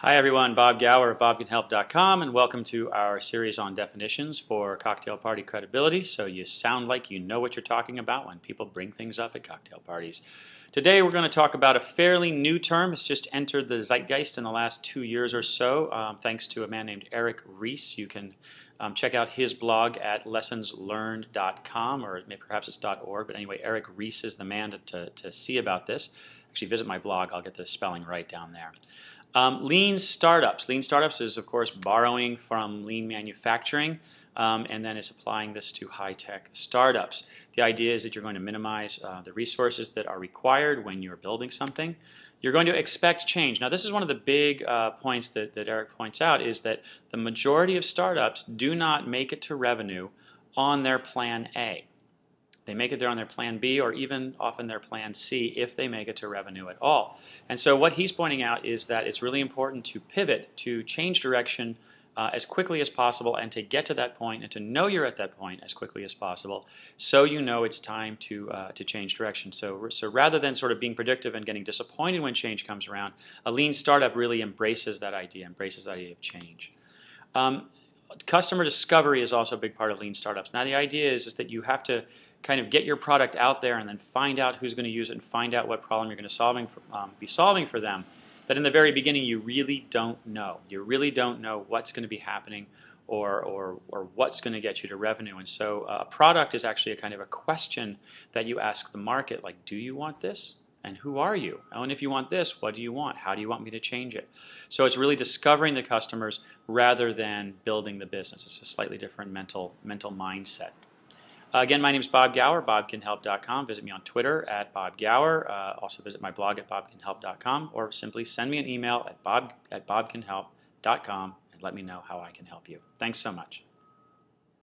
Hi everyone, Bob Gower at bobcanhelp.com, and welcome to our series on definitions for cocktail party credibility, so you sound like you know what you're talking about when people bring things up at cocktail parties. Today we're going to talk about a fairly new term. It's just entered the zeitgeist in the last 2 years or so, thanks to a man named Eric Ries. You can check out his blog at lessonslearned.com, or maybe perhaps it's .org, but anyway, Eric Ries is the man to see about this. Actually, visit my blog. I'll get the spelling right down there. Lean startups. Lean startups is, of course, borrowing from lean manufacturing, and then it's applying this to high-tech startups. The idea is that you're going to minimize the resources that are required when you're building something. You're going to expect change. Now, this is one of the big points that Eric points out, is that the majority of startups do not make it to revenue on their plan A. They make it there on their plan B, or even often their plan C, if they make it to revenue at all. And so what he's pointing out is that it's really important to pivot, to change direction as quickly as possible, and to get to that point and to know you're at that point as quickly as possible, so you know it's time to change direction. So rather than sort of being predictive and getting disappointed when change comes around, a lean startup really embraces that idea, of change. Customer discovery is also a big part of lean startups. Now the idea is that you have to kind of get your product out there and then find out who's going to use it and find out what problem you're going to be solving for them. That in the very beginning you really don't know. You really don't know what's going to be happening or what's going to get you to revenue. And so a product is actually a kind of a question that you ask the market, like, do you want this? And who are you? Oh, and if you want this, what do you want? How do you want me to change it? So it's really discovering the customers rather than building the business. It's a slightly different mental mindset. Again, my name is Bob Gower, bobcanhelp.com. Visit me on Twitter at Bob Gower. Also visit my blog at bobcanhelp.com, or simply send me an email at bobcanhelp.com and let me know how I can help you. Thanks so much.